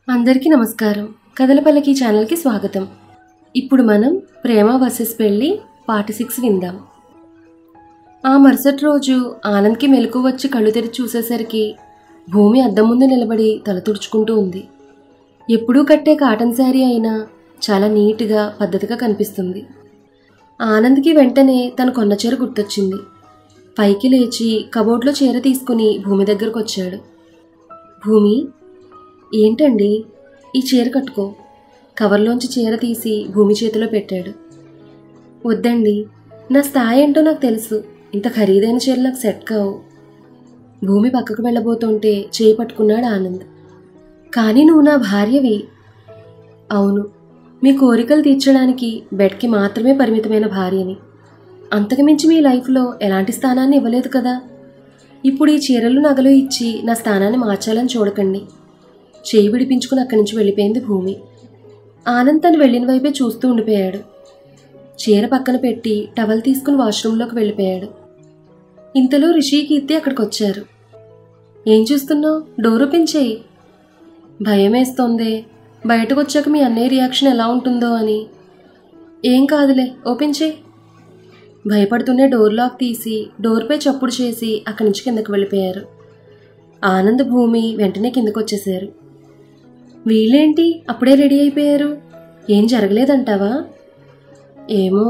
అందరికీ నమస్కారం. కథల పల్లకి ఛానల్కి స్వాగతం. ఇప్పుడు మనం ప్రేమ వర్సెస్ పెళ్ళి పార్ట్ 6 విందాం. ఆ మరుసటి రోజు ఆనంద్కి మెలకు వచ్చి కళ్ళు తెరిచి చూసేసరికి భూమి అద్దం ముందు నిలబడి తల తుడుచుకుంటూ ఉంది. ఎప్పుడూ కట్టే కాటన్ శారీ అయినా చాలా నీట్గా పద్ధతిగా కనిపిస్తుంది. ఆనంద్కి వెంటనే తన కొన్న చీర గుర్తొచ్చింది. పైకి లేచి కబోర్డ్లో చీర తీసుకుని భూమి దగ్గరకు వచ్చాడు. భూమి, ఏంటండి ఈ చీర కట్టుకో. కవర్లోంచి చీర తీసి భూమి చేతిలో పెట్టాడు. వద్దండి, నా స్థాయి ఏంటో నాకు తెలుసు. ఇంత ఖరీదైన చీర నాకు సెట్ కావు. భూమి పక్కకు వెళ్ళబోతుంటే చేయి పట్టుకున్నాడు ఆనంద్. కానీ నువ్వు నా భార్యవి. అవును, మీ కోరికలు తీర్చడానికి బెడ్కి మాత్రమే పరిమితమైన భార్యని. అంతకుమించి మీ లైఫ్లో ఎలాంటి స్థానాన్ని ఇవ్వలేదు కదా. ఇప్పుడు ఈ చీరలు నగలు ఇచ్చి నా స్థానాన్ని మార్చాలని చూడకండి. చేయి విడిపించుకుని అక్కడి నుంచి వెళ్ళిపోయింది భూమి. ఆనంద్ తను వెళ్ళిన వైపే చూస్తూ ఉండిపోయాడు. చీర పక్కన పెట్టి టవల్ తీసుకుని వాష్రూంలోకి వెళ్ళిపోయాడు. ఇంతలో రిషి, కీర్తి అక్కడికి వచ్చారు. ఏం చూస్తున్నావు? డోర్ ఓపెన్ చేయి. భయం వేస్తోంది. బయటకు వచ్చాక మీ అన్నయ్య రియాక్షన్ ఎలా ఉంటుందో అని. ఏం కాదులే, ఓపెన్ చేయి. భయపడుతూనే డోర్ లాక్ తీసి డోర్పై చప్పుడు చేసి అక్కడి నుంచి కిందకు వెళ్ళిపోయారు. ఆనంద్, భూమి వెంటనే కిందకు వచ్చేసారు. వీళ్ళేంటి అప్పుడే రెడీ అయిపోయారు? ఏం జరగలేదంటావా? ఏమో.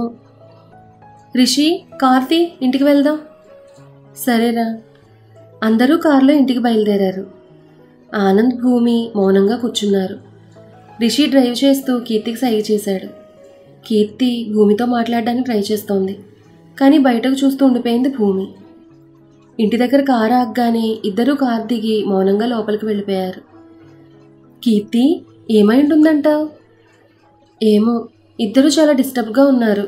రిషి, కార్తీ, ఇంటికి వెళ్దాం. సరేరా. అందరూ కారులో ఇంటికి బయలుదేరారు. ఆనంద్, భూమి మౌనంగా కూర్చున్నారు. రిషి డ్రైవ్ చేస్తూ కీర్తికి సైగ చేశాడు. కీర్తి భూమితో మాట్లాడడానికి ట్రై చేస్తోంది. కానీ బయటకు చూస్తూ ఉండిపోయింది భూమి. ఇంటి దగ్గర కారు ఆగగానే ఇద్దరూ కారు దిగి మౌనంగా లోపలికి వెళ్ళిపోయారు. కీర్తి, ఏమై ఉంటుందంటావు? ఏమో, ఇద్దరూ చాలా డిస్టర్బ్గా ఉన్నారు.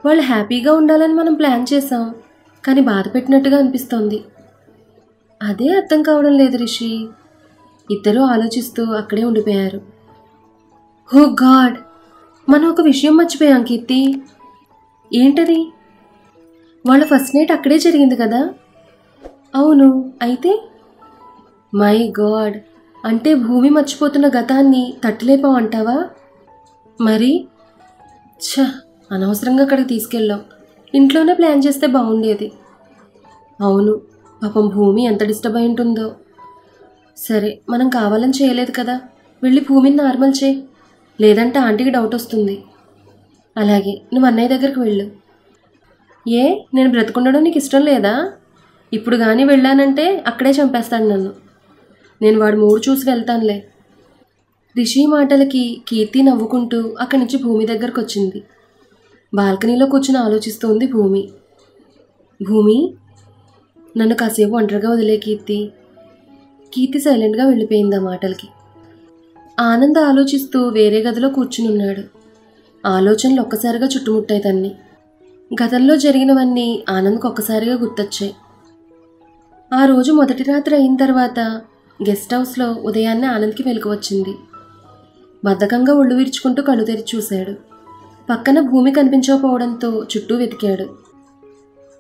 వాళ్ళు హ్యాపీగా ఉండాలని మనం ప్లాన్ చేసాం, కానీ బాధ పెట్టినట్టుగా అనిపిస్తోంది. అదే అర్థం కావడం లేదు రిషి. ఇద్దరూ ఆలోచిస్తూ అక్కడే ఉండిపోయారు. ఓ గాడ్, మనం ఒక విషయం మర్చిపోయాం కీర్తి. ఏంటది? వాళ్ళ ఫస్ట్ నైట్ అక్కడే జరిగింది కదా. అవును, అయితే? మై గాడ్, అంటే భూమి మర్చిపోతున్న గతాన్ని తట్టులేపావంటావా? మరి అనవసరంగా అక్కడికి తీసుకెళ్ళాం. ఇంట్లోనే ప్లాన్ చేస్తే బాగుండేది. అవును, పాపం భూమి ఎంత డిస్టర్బ్ అయి ఉంటుందో. సరే, మనం కావాలని చేయలేదు కదా. వెళ్ళి భూమిని నార్మల్ చేయి, లేదంటే ఆంటీకి డౌట్ వస్తుంది. అలాగే, నువ్వు అన్నయ్య దగ్గరికి వెళ్ళు. ఏ, నేను బ్రతుకుండడం నీకు ఇష్టం లేదా? ఇప్పుడు కానీ వెళ్ళానంటే అక్కడే చంపేస్తాడు నన్ను. నేను వాడు మూడు చూసి వెళ్తానులే. రిషి మాటలకి కీర్తి నవ్వుకుంటూ అక్కడి నుంచి భూమి దగ్గరకు వచ్చింది. బాల్కనీలో కూర్చుని ఆలోచిస్తోంది భూమి. భూమి, నన్ను కాసేపు ఒంటరిగా వదిలే కీర్తి. కీర్తి సైలెంట్గా వెళ్ళిపోయింది ఆ మాటలకి. ఆనంద్ ఆలోచిస్తూ వేరే గదిలో కూర్చుని ఉన్నాడు. ఆలోచనలు ఒక్కసారిగా చుట్టుముట్టాయి తన్ని. గతంలో జరిగినవన్నీ ఆనంద్కి ఒక్కసారిగా గుర్తొచ్చాయి. ఆ రోజు మొదటి రాత్రి అయిన తర్వాత గెస్ట్ హౌస్లో ఉదయాన్నే ఆనంద్కి మెలకు వచ్చింది. బద్ధకంగా ఒళ్ళు విరుచుకుంటూ కళ్ళు తెరిచి చూశాడు. పక్కన భూమి కనిపించకపోవడంతో చుట్టూ వెతికాడు.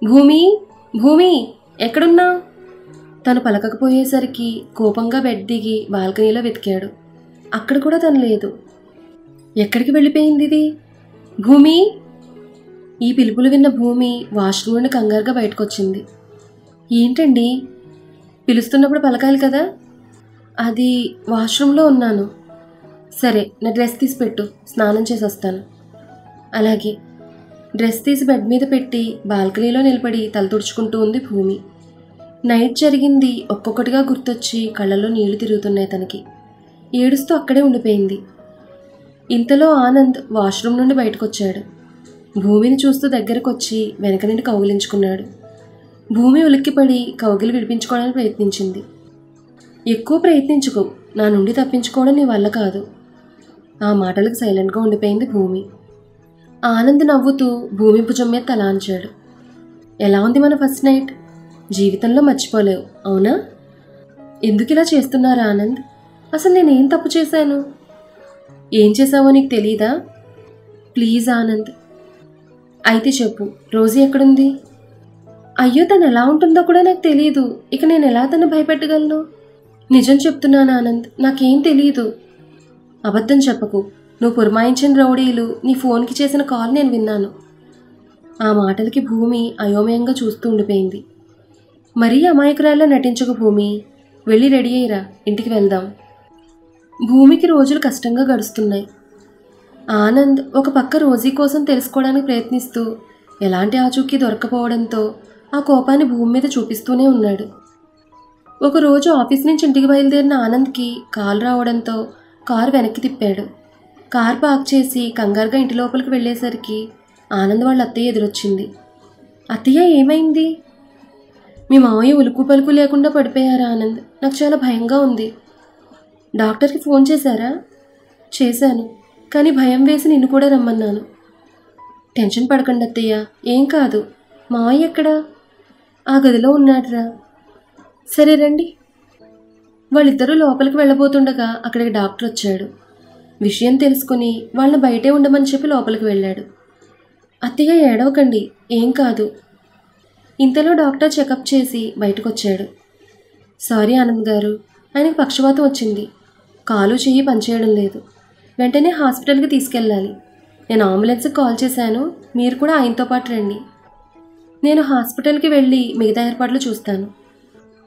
భూమి, భూమి, ఎక్కడున్నావు? తను పలకకపోయేసరికి కోపంగా బెడ్ దిగి బాల్కనీలో వెతికాడు. అక్కడ కూడా తను లేదు. ఎక్కడికి వెళ్ళిపోయింది ఇది? భూమి! ఈ పిలుపులు విన్న భూమి వాష్రూమ్ నుండి కంగారుగా బయటకొచ్చింది. ఏంటండి, పిలుస్తున్నప్పుడు పలకాలి కదా. అది వాష్రూమ్లో ఉన్నాను. సరే, నా డ్రెస్ తీసి పెట్టు, స్నానం చేసి వస్తాను. అలాగే. డ్రెస్ తీసి బెడ్ మీద పెట్టి బాల్కనీలో నిలబడి తల తుడుచుకుంటూ ఉంది భూమి. నైట్ జరిగింది ఒక్కొక్కటిగా గుర్తొచ్చి కళ్ళల్లో నీళ్లు తిరుగుతున్నాయి తనకి. ఏడుస్తూ అక్కడే ఉండిపోయింది. ఇంతలో ఆనంద్ వాష్రూమ్ నుండి బయటకొచ్చాడు. భూమిని చూస్తూ దగ్గరకు వచ్చి వెనక నుండి కౌగిలించుకున్నాడు. భూమి ఉలిక్కిపడి కౌగిలి విడిపించుకోవడానికి ప్రయత్నించింది. ఎక్కువ ప్రయత్నించుకో, నా నుండి తప్పించుకోవడం నీ వల్ల కాదు. ఆ మాటలకు సైలెంట్గా ఉండిపోయింది భూమి. ఆనంద్ నవ్వుతూ భూమి భుజం మీద తలాంచాడు. ఎలా ఉంది మన ఫస్ట్ నైట్? జీవితంలో మర్చిపోలేవు, అవునా? ఎందుకు ఇలా చేస్తున్నారు ఆనంద్? అసలు నేనేం తప్పు చేశాను? ఏం చేశావో నీకు తెలీదా? ప్లీజ్ ఆనంద్. అయితే చెప్పు, రోజీ ఎక్కడుంది? అయ్యో, తను ఎలా ఉంటుందో కూడా నాకు తెలియదు. ఇక నేను ఎలా తను భయపెట్టగలను? నిజం చెప్తున్నాను ఆనంద్, నాకేం తెలియదు. అబద్ధం చెప్పకు. నువ్వు పురమాయించిన రౌడీలు నీ ఫోన్కి చేసిన కాల్ నేను విన్నాను. ఆ మాటలకి భూమి అయోమయంగా చూస్తూ ఉండిపోయింది. మరీ అమాయకురాల్లా నటించకు భూమి. వెళ్ళి రెడీ అయ్యిరా, ఇంటికి వెళ్దాం. భూమికి రోజులు కష్టంగా గడుస్తున్నాయి. ఆనంద్ ఒక పక్క రోజీ కోసం తెలుసుకోవడానికి ప్రయత్నిస్తూ ఎలాంటి ఆచూకీ దొరకపోవడంతో ఆ కోపాన్ని భూమి మీద చూపిస్తూనే ఉన్నాడు. ఒకరోజు ఆఫీస్ నుంచి ఇంటికి బయలుదేరిన ఆనంద్కి కాల్ రావడంతో కారు వెనక్కి తిప్పాడు. కార్ పార్క్ చేసి కంగారుగా ఇంటి లోపలికి వెళ్ళేసరికి ఆనంద్ వాళ్ళ అత్తయ్య ఎదురొచ్చింది. అత్తయ్య, ఏమైంది? మీ మావయ్య ఉలుకు పలుకు లేకుండా పడిపోయారా ఆనంద్? నాకు చాలా భయంగా ఉంది. డాక్టర్కి ఫోన్ చేశారా? చేశాను, కానీ భయం వేసి నిన్ను కూడా రమ్మన్నాను. టెన్షన్ పడకండి అత్తయ్య, ఏం కాదు. మావయ్య ఎక్కడా? ఆ గదిలో ఉన్నాడురా. సరే రండి. వాళ్ళిద్దరూ లోపలికి వెళ్ళబోతుండగా అక్కడికి డాక్టర్ వచ్చాడు. విషయం తెలుసుకుని వాళ్ళని బయటే ఉండమని చెప్పి లోపలికి వెళ్ళాడు. అత్తయ్య, ఏడవకండి, ఏం కాదు. ఇంతలో డాక్టర్ చెకప్ చేసి బయటకు వచ్చాడు. సారీ ఆనంద్ గారు, ఆయనకు పక్షవాతం వచ్చింది. కాలు చెయ్యి పనిచేయడం లేదు. వెంటనే హాస్పిటల్కి తీసుకెళ్ళాలి. నేను అంబులెన్స్కి కాల్ చేశాను, మీరు కూడా ఆయనతో పాటు రండి. నేను హాస్పిటల్కి వెళ్ళి మిగతా ఏర్పాట్లు చూస్తాను.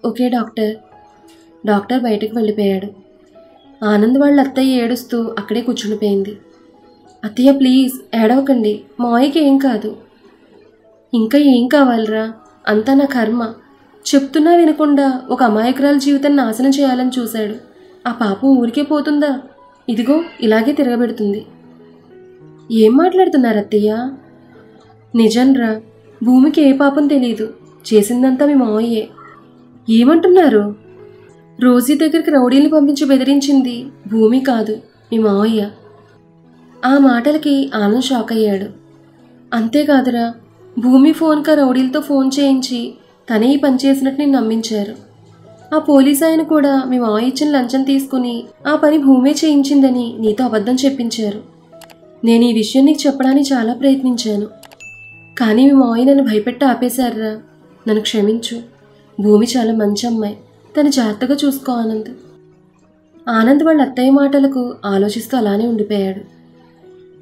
Okay doctor. డాక్టర్ బయటకు వెళ్ళిపోయాడు. ఆనంద్ వాళ్ళ అత్తయ్య ఏడుస్తూ అక్కడే కూర్చునిపోయింది. అత్తయ్య ప్లీజ్ ఏడవకండి, మావయ్యకి ఏం కాదు. ఇంకా ఏం కావాలరా? అంతా నా కర్మ. చెప్తున్నా వినకుండా ఒక అమాయకురాల జీవితాన్ని నాశనం చేయాలని చూశాడు. ఆ పాపం ఊరికే పోతుందా? ఇదిగో ఇలాగే తిరగబెడుతుంది. ఏం మాట్లాడుతున్నారు అత్తయ్య? నిజంరా, భూమికి ఏ పాపం తెలీదు. చేసిందంతా మీ మావయ్యే. ఏమంటున్నారు? రోజీ దగ్గరికి రౌడీని పంపించి బెదిరించింది భూమి కాదు, మీ మావయ్య. ఆ మాటలకి ఆనంద్ షాక్ అయ్యాడు. అంతేకాదురా, భూమి ఫోన్కా రౌడీలతో ఫోన్ చేయించి తనే ఈ పని చేసినట్టు నేను నమ్మించారు. ఆ పోలీస్ ఆయన కూడా మీ మావయ్య ఇచ్చిన లంచం తీసుకుని ఆ పని భూమే చేయించిందని నీతో అబద్ధం చెప్పించారు. నేను ఈ విషయం నీకు చెప్పడానికి చాలా ప్రయత్నించాను, కానీ మీ మావయ్య నన్ను భయపెట్టి ఆపేశారురా. నన్ను క్షమించు. భూమి చాలా మంచి అమ్మాయి, తను జాగ్రత్తగా చూసుకో ఆనంద్. ఆనంద్ వాళ్ళ అత్తయ్య మాటలకు ఆలోచిస్తూ అలానే ఉండిపోయాడు.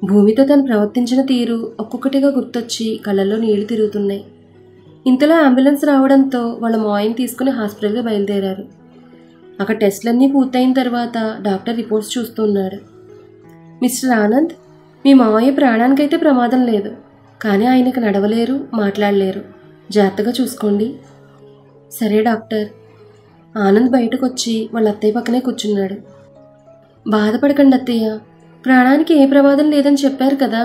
భూమితో తను ప్రవర్తించిన తీరు ఒక్కొక్కటిగా గుర్తొచ్చి కళ్ళల్లో నీళ్లు తిరుగుతున్నాయి. ఇంతలో అంబులెన్స్ రావడంతో వాళ్ళ మావయ్యని తీసుకుని హాస్పిటల్కి బయలుదేరారు. అక్కడ టెస్టులన్నీ పూర్తయిన తర్వాత డాక్టర్ రిపోర్ట్స్ చూస్తున్నాడు. మిస్టర్ ఆనంద్, మీ మావయ్య ప్రాణానికైతే ప్రమాదం లేదు, కానీ ఆయనకు నడవలేరు, మాట్లాడలేరు. జాగ్రత్తగా చూసుకోండి. సరే డాక్టర్. ఆనంద్ బయటకు వచ్చి వాళ్ళ అత్తయ్య పక్కనే కూర్చున్నాడు. బాధపడకండి అత్తయ్య, ప్రాణానికి ఏ ప్రమాదం లేదని చెప్పారు కదా.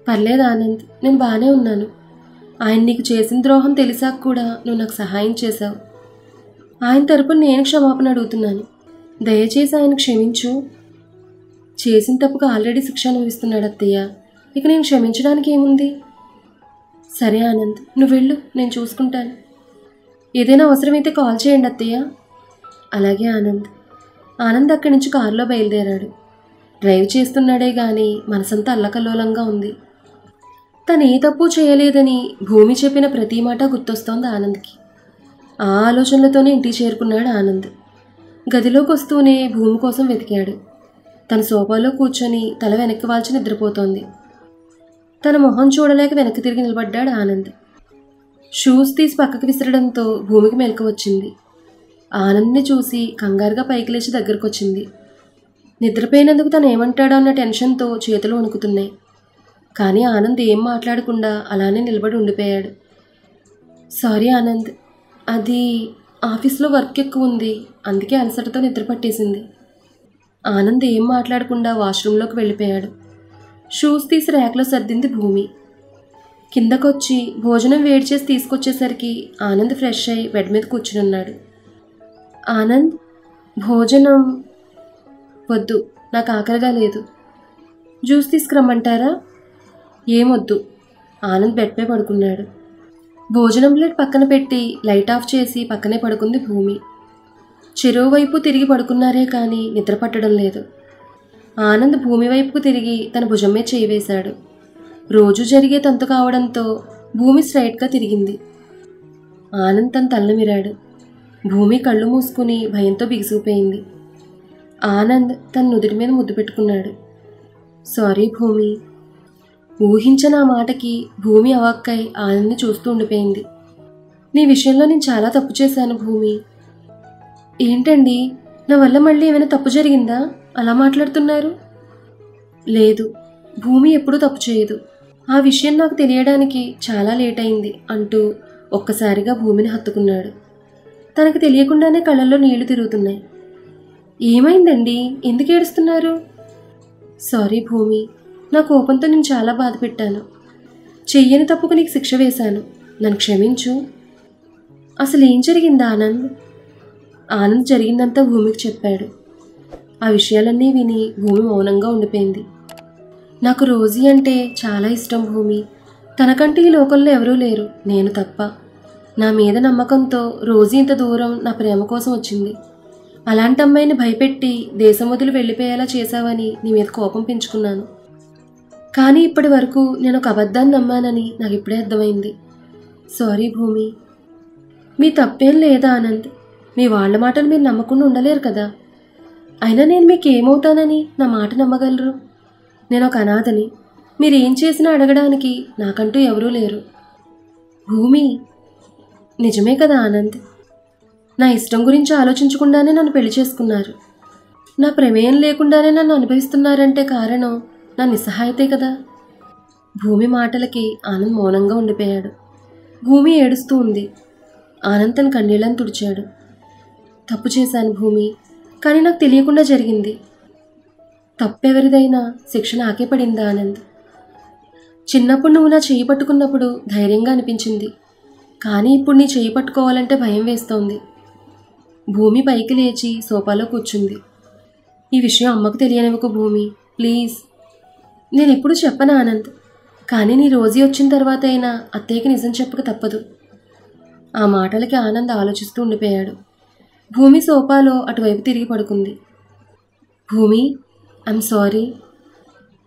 పర్లేదు ఆనంద్, నేను బాగానే ఉన్నాను. ఆయన నీకు చేసిన ద్రోహం తెలిసాక కూడా నువ్వు నాకు సహాయం చేశావు. ఆయన తరపున నేను క్షమాపణ అడుగుతున్నాను. దయచేసి ఆయన క్షమించు. చేసిన తప్పుకు ఆల్రెడీ శిక్ష అనుభవిస్తున్నాడు అత్తయ్య, ఇక నేను క్షమించడానికి ఏముంది? సరే ఆనంద్, నువ్వు వెళ్ళు, నేను చూసుకుంటాను. ఏదైనా అవసరమైతే కాల్ చేయండి అత్తయ్య. అలాగే ఆనంద్. ఆనంద్ అక్కడి నుంచి కారులో బయలుదేరాడు. డ్రైవ్ చేస్తున్నాడే కానీ మనసంతా అల్లకల్లోలంగా ఉంది. తను ఏ తప్పు చేయలేదని భూమి చెప్పిన ప్రతి మాట గుర్తొస్తోంది ఆనంద్కి. ఆ ఆలోచనలతోనే ఇంటికి చేరుకున్నాడు ఆనంద్. గదిలోకి వస్తూనే భూమి కోసం వెతికాడు. తన సోఫాలో కూర్చొని తల వెనక్కి వాల్చి నిద్రపోతోంది. తన మొహం చూడలేక వెనక్కి తిరిగి నిలబడ్డాడు ఆనంద్. షూస్ తీసి పక్కకు విసరడంతో భూమికి మెలకు వచ్చింది. ఆనంద్ని చూసి కంగారుగా పైకి లేచి దగ్గరకు వచ్చింది. నిద్రపోయినందుకు తను ఏమంటాడో అన్న టెన్షన్తో చేతులు వణుకుతున్నాయి. కానీ ఆనంద్ ఏం మాట్లాడకుండా అలానే నిలబడి ఉండిపోయాడు. సారీ ఆనంద్, అది ఆఫీస్లో వర్క్ ఎక్కువ ఉంది, అందుకే అలసటతో నిద్ర పట్టేసింది. ఆనంద్ ఏం మాట్లాడకుండా వాష్రూంలోకి వెళ్ళిపోయాడు. షూస్ తీసి ర్యాక్లో సర్దింది భూమి. కిందకొచ్చి భోజనం వేడి చేసి తీసుకొచ్చేసరికి ఆనంద్ ఫ్రెష్ అయి బెడ్ మీద కూర్చునున్నాడు. ఆనంద్, భోజనం వద్దు, నాకు ఆకలిగా లేదు. జ్యూస్ తీసుకురమ్మంటారా? ఏమొద్దు. ఆనంద్ బెడ్పై పడుకున్నాడు. భోజనం ప్లేట్ పక్కన పెట్టి లైట్ ఆఫ్ చేసి పక్కనే పడుకుంది భూమి. చెరువు వైపు తిరిగి పడుకున్నారే కానీ నిద్ర పట్టడం లేదు. ఆనంద్ భూమి వైపుకు తిరిగి తన భుజం మీద చేయి వేశాడు. రోజు జరిగే తంతు కావడంతో భూమి స్ట్రైట్గా తిరిగింది. ఆనంద్ తన తలనిమిరాడు. భూమి కళ్ళు మూసుకుని భయంతో బిగుసుకుపోయింది. ఆనంద్ తన నుదుటి మీద ముద్దు పెట్టుకున్నాడు. సారీ భూమి. ఊహించిన ఆ మాటకి భూమి అవాక్కై ఆనంద్ని చూస్తూ ఉండిపోయింది. నీ విషయంలో నేను చాలా తప్పు చేశాను భూమి. ఏంటండి, నా వల్ల మళ్ళీ ఏమైనా తప్పు జరిగిందా? అలా మాట్లాడుతున్నారు. లేదు, భూమి ఎప్పుడూ తప్పు చేయదు. ఆ విషయం నాకు తెలియడానికి చాలా లేట్ అయింది అంటూ ఒక్కసారిగా భూమిని హత్తుకున్నాడు. తనకు తెలియకుండానే కళ్ళల్లో నీళ్లు తిరుగుతున్నాయి. ఏమైందండి, ఎందుకు ఏడుస్తున్నారు? సారీ భూమి, నా కోపంతో నేను చాలా బాధ పెట్టాను. చెయ్యని తప్పుకు నీకు శిక్ష వేశాను, నన్ను క్షమించు. అసలు ఏం జరిగిందా ఆనంద్? ఆనంద్ జరిగిందంతా భూమికి చెప్పాడు. ఆ విషయాలన్నీ విని భూమి మౌనంగా ఉండిపోయింది. నాకు రోజీ అంటే చాలా ఇష్టం భూమి. తనకంటే ఈ లోకంలో ఎవరూ లేరు, నేను తప్ప. నా మీద నమ్మకంతో రోజీ ఇంత దూరం నా ప్రేమ కోసం వచ్చింది. అలాంటి అమ్మాయిని భయపెట్టి దేశం వదిలి వెళ్ళిపోయేలా చేశావని నీ మీద కోపం పెంచుకున్నాను. కానీ ఇప్పటి వరకు నేను ఒక అబద్ధాన్ని నమ్మానని నాకు ఇప్పుడే అర్థమైంది. సారీ భూమి. మీ తప్పేం లేదా ఆనంద్. మీ వాళ్ళ మాటలు మీరు నమ్మకుండా ఉండలేరు కదా. అయినా నేను మీకు ఏమవుతానని నా మాట నమ్మగలరు? నేను ఒక అనాథని. మీరు ఏం చేసినా అడగడానికి నాకంటూ ఎవరూ లేరు. భూమి, నిజమే కదా ఆనంద్. నా ఇష్టం గురించి ఆలోచించకుండానే నన్ను పెళ్లి చేసుకున్నారు. నా ప్రమేయం లేకుండానే నన్ను అనుభవిస్తున్నారంటే కారణం నా నిస్సహాయతే కదా. భూమి మాటలకి ఆనంద్ మౌనంగా ఉండిపోయాడు. భూమి ఏడుస్తూ ఉంది. ఆనంద్ తన కన్నీళ్లను తుడిచాడు. తప్పు చేశాను భూమి, కానీ నాకు తెలియకుండా జరిగింది. తప్పెవరిదైనా శిక్ష నాకే పడిందా ఆనంద్? చిన్నప్పుడు నువ్వు నా చెయ్యి పట్టుకున్నప్పుడు ధైర్యంగా అనిపించింది, కానీ ఇప్పుడు నీ చెయ్యి పట్టుకోవాలంటే భయం వేస్తోంది. భూమి పైకి లేచి సోఫాలో కూర్చుంది. ఈ విషయం అమ్మకు తెలియనివ్వకు భూమి, ప్లీజ్. నేను ఎప్పుడు చెప్పను ఆనంద్, కానీ నీ రోజీ వచ్చిన తర్వాత అయినా అత్తయ్యకి నిజం చెప్పక తప్పదు. ఆ మాటలకి ఆనంద్ ఆలోచిస్తూ ఉండిపోయాడు. భూమి సోఫాలో అటువైపు తిరిగి పడుకుంది. భూమి, ఐఎమ్ సారీ.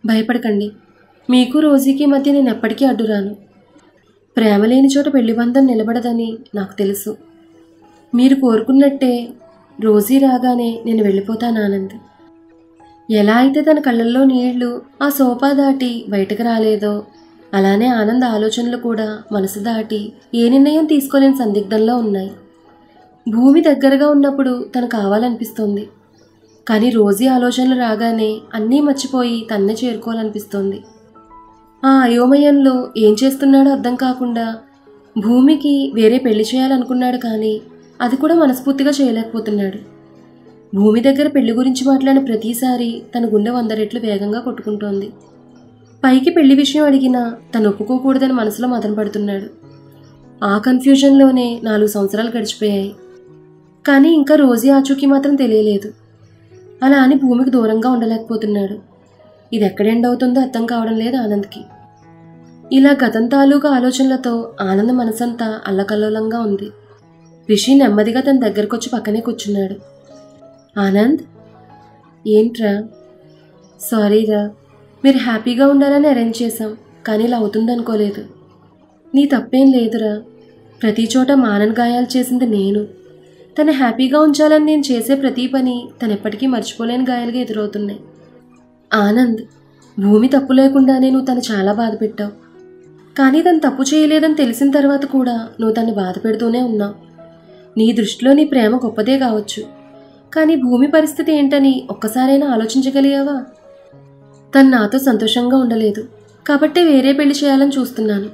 భయపడకండి. మీకు రోజీకి మధ్య నేను ఎప్పటికీ అడ్డురాను. ప్రేమ లేని చోట పెళ్లి బంధం నిలబడదని నాకు తెలుసు. మీరు కోరుకున్నట్టే రోజీ రాగానే నేను వెళ్ళిపోతాను ఆనంద్. ఎలా అయితే తన కళ్ళల్లో నీళ్లు ఆ సోఫా దాటి బయటకు రాలేదో అలానే ఆనంద్ ఆలోచనలు కూడా మనసు దాటి ఏ నిర్ణయం తీసుకోలేని సందిగ్ధంలో ఉన్నాయి. భూమి దగ్గరగా ఉన్నప్పుడు తను కావాలనిపిస్తోంది, కానీ రోజీ ఆలోచనలు రాగానే అన్నీ మర్చిపోయి తన్నే చేరుకోవాలనిపిస్తోంది. ఆ అయోమయంలో ఏం చేస్తున్నాడో అర్థం కాకుండా భూమికి వేరే పెళ్లి చేయాలనుకున్నాడు, కానీ అది కూడా మనస్ఫూర్తిగా చేయలేకపోతున్నాడు. భూమి దగ్గర పెళ్లి గురించి మాట్లాడిన ప్రతిసారి తన గుండె 100 రెట్లు వేగంగా కొట్టుకుంటోంది. పైకి పెళ్లి విషయం అడిగినా తను ఒప్పుకోకూడదని మనసులో మదన పడుతున్నాడు. ఆ కన్ఫ్యూజన్లోనే 4 సంవత్సరాలు గడిచిపోయాయి. కానీ ఇంకా రోజీ ఆచూకీ మాత్రం తెలియలేదు. అలా అని భూమికి దూరంగా ఉండలేకపోతున్నాడు. ఇది ఎక్కడ ఎండ్ అవుతుందో అర్థం కావడం లేదు ఆనంద్కి. ఇలా గతం తాలూకా ఆలోచనలతో ఆనంద్ మనసంతా అల్లకల్లోలంగా ఉంది. రిషి నెమ్మదిగా తన దగ్గరకొచ్చి పక్కనే కూర్చున్నాడు. ఆనంద్, ఏంట్రా? సారీరా, మీరు హ్యాపీగా ఉండాలని అరేంజ్ చేశాం, కానీ ఇలా అవుతుందనుకోలేదు. నీ తప్పేం లేదురా. ప్రతి చోట మానని గాయాలు చేసింది నేను. తను హ్యాపీగా ఉంచాలని నేను చేసే ప్రతి పని తను ఎప్పటికీ మర్చిపోలేని గాయాలుగా ఎదురవుతున్నాయి. ఆనంద్, భూమి తప్పు లేకుండానే నువ్వు తను చాలా బాధ పెట్టావు. కానీ తను తప్పు చేయలేదని తెలిసిన తర్వాత కూడా నువ్వు తను బాధ పెడుతూనే ఉన్నావు. నీ దృష్టిలో నీ ప్రేమ గొప్పదే కావచ్చు, కానీ భూమి పరిస్థితి ఏంటని ఒక్కసారైనా ఆలోచించగలిగావా? తను నాతో సంతోషంగా ఉండలేదు కాబట్టే వేరే పెళ్లి చేయాలని చూస్తున్నాను.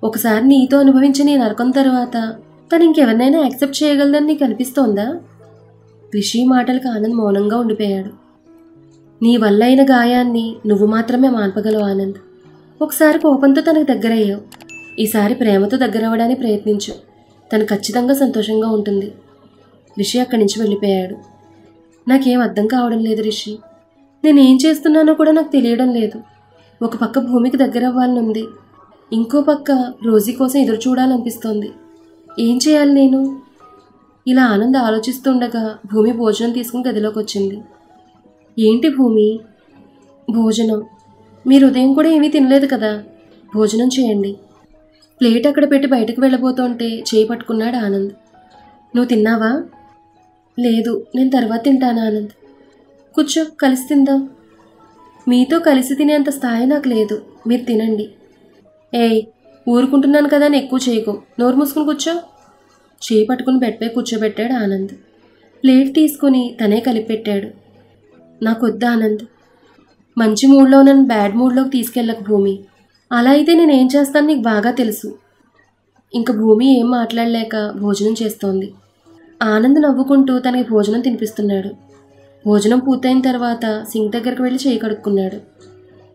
ఒకసారి నీతో అనుభవించిన నీ నరకం తర్వాత తను ఇంకెవరినైనా యాక్సెప్ట్ చేయగలదని నీకు అనిపిస్తోందా? రిషి మాటలకు ఆనంద్ మౌనంగా ఉండిపోయాడు. నీ వల్ల అయిన గాయాన్ని నువ్వు మాత్రమే మాన్పగలవు ఆనంద్. ఒకసారి కోపంతో తనకు దగ్గరయ్యావు, ఈసారి ప్రేమతో దగ్గరవ్వడానికి ప్రయత్నించు. తను ఖచ్చితంగా సంతోషంగా ఉంటుంది. రిషి అక్కడి నుంచి వెళ్ళిపోయాడు. నాకేం అర్థం కావడం లేదు రిషి. నేనేం చేస్తున్నానో కూడా నాకు తెలియడం లేదు. ఒక పక్క భూమికి దగ్గరవ్వాలని ఉంది, ఇంకో పక్క రోజీ కోసం ఎదురు చూడాలనిపిస్తోంది. ఏం చేయాలి నేను? ఇలా ఆనంద్ ఆలోచిస్తుండగా భూమి భోజనం తీసుకుని గదిలోకి వచ్చింది. ఏంటి భూమి? భోజనం? మీరు ఉదయం కూడా ఏమీ తినలేదు కదా, భోజనం చేయండి. ప్లేట్ అక్కడ పెట్టి బయటకు వెళ్ళబోతుంటే చేయి పట్టుకున్నాడు ఆనంద్. నువ్వు తిన్నావా? లేదు, నేను తర్వాత తింటాను ఆనంద్. కూర్చో, కలిసి తిందాం. మీతో కలిసి తినేంత స్థాయి నాకు లేదు, మీరు తినండి. ఏయ్, ఊరుకుంటున్నాను కదా అని ఎక్కువ చేయకు, నోరు మూసుకుని కూర్చో. చేయి పట్టుకుని బెడ్పై కూర్చోబెట్టాడు ఆనంద్. ప్లేట్ తీసుకుని తనే కలిపెట్టాడు. నాకొద్దు ఆనంద్. మంచి మూడ్లో నన్ను బ్యాడ్ మూడ్లోకి తీసుకెళ్ళకు భూమి. అలా అయితే నేనేం చేస్తాను నీకు బాగా తెలుసు. ఇంక భూమి ఏం మాట్లాడలేక భోజనం చేస్తోంది. ఆనంద్ నవ్వుకుంటూ తనకి భోజనం తినిపిస్తున్నాడు. భోజనం పూర్తయిన తర్వాత సింక్ దగ్గరకు వెళ్ళి చేయి కడుక్కున్నాడు.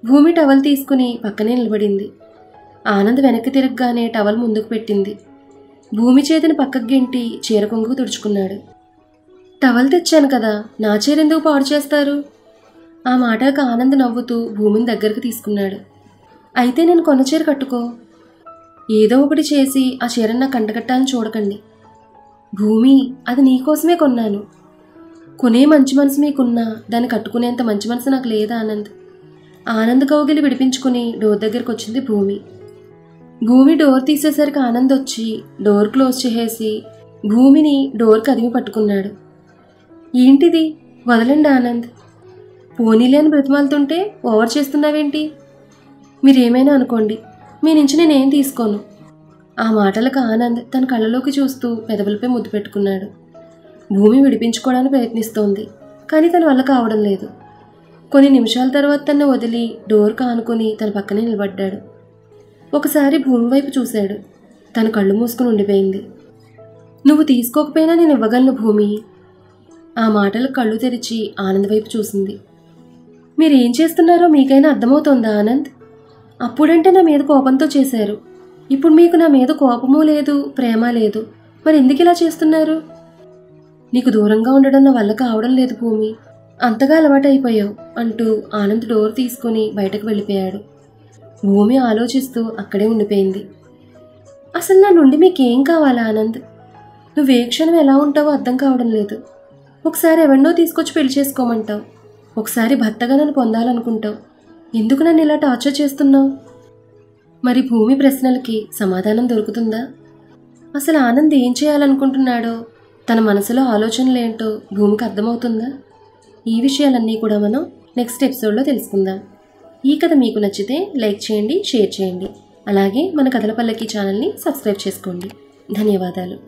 భూమి టవల్ తీసుకుని పక్కనే నిలబడింది. ఆనంద్ వెనక్కి తిరగగానే టవల్ ముందుకు పెట్టింది. భూమి చేతిని పక్కకు గెంటి చీర కొంగుకు తుడుచుకున్నాడు. టవల్ తెచ్చాను కదా, నా చీర ఎందుకు పాడు చేస్తారు? ఆ మాటలకు ఆనంద్ నవ్వుతూ భూమిని దగ్గరకు తీసుకున్నాడు. అయితే నేను కొన్న చీర కట్టుకో. ఏదో ఒకటి చేసి ఆ చీరను నాకు కంటకట్టాలని చూడకండి. భూమి, అది నీకోసమే కొన్నాను. కొనే మంచి మనసు మీకున్నా దాన్ని కట్టుకునేంత మంచి మనసు నాకు లేదా ఆనంద్. ఆనంద్ కౌగిలి విడిపించుకుని డోర్ దగ్గరకు వచ్చింది భూమి. భూమి డోర్ తీసేసరికి ఆనంద్ వచ్చి డోర్ క్లోజ్ చేసేసి భూమిని డోర్ కదిమి పట్టుకున్నాడు. ఏంటిది? వదలండి ఆనంద్. పోనీలే అని బ్రతిమాలుతుంటే ఓవర్ చేస్తున్నావేంటి? మీరేమైనా అనుకోండి, మీ నుంచి నేనేం తీసుకోను. ఆ మాటలకు ఆనంద్ తన కళ్ళలోకి చూస్తూ పెదవులపై ముద్దు పెట్టుకున్నాడు. భూమి విడిపించుకోవడానికి ప్రయత్నిస్తోంది, కానీ తన వల్ల కావడం లేదు. కొన్ని నిమిషాల తర్వాత తను వదిలి డోర్ కానుకొని తన పక్కనే నిలబడ్డాడు. ఒకసారి భూమి వైపు చూశాడు. తన కళ్ళు మూసుకుని ఉండిపోయింది. నువ్వు తీసుకోకపోయినా నేను ఇవ్వగలను భూమి. ఆ మాటలు కళ్ళు తెరిచి ఆనంద్ వైపు చూసింది. మీరేం చేస్తున్నారో మీకైనా అర్థమవుతోందా ఆనంద్? అప్పుడంటే నా మీద కోపంతో చేశారు, ఇప్పుడు మీకు నా మీద కోపమూ లేదు, ప్రేమ లేదు. మరి ఎందుకు ఇలా చేస్తున్నారు? నీకు దూరంగా ఉండడం నా వల్ల కావడం లేదు భూమి, అంతగా అలవాటైపోయావు అంటూ ఆనంద్ డోర్ తీసుకుని బయటకు వెళ్ళిపోయాడు. భూమి ఆలోచిస్తూ అక్కడే ఉండిపోయింది. అసలు నా నుండి మీకేం కావాలా ఆనంద్? నువ్వే క్షణం ఎలా ఉంటావో అర్థం కావడం లేదు. ఒకసారి ఎవరినో తీసుకొచ్చి పెళ్లి చేసుకోమంటావు, ఒకసారి భర్తగా నన్ను పొందాలనుకుంటావు. ఎందుకు నన్ను ఇలా టార్చర్ చేస్తున్నావు? మరి భూమి ప్రశ్నలకి సమాధానం దొరుకుతుందా? అసలు ఆనంద్ ఏం చేయాలనుకుంటున్నాడో, తన మనసులో ఆలోచనలేంటో భూమికి అర్థమవుతుందా? ఈ విషయాలన్నీ కూడా మనం నెక్స్ట్ ఎపిసోడ్లో తెలుసుకుందాం. ఈ కథ మీకు నచ్చితే లైక్ చేయండి, షేర్ చేయండి. అలాగే మన కథల పల్లకి ఛానల్ని సబ్స్క్రైబ్ చేసుకోండి. ధన్యవాదాలు.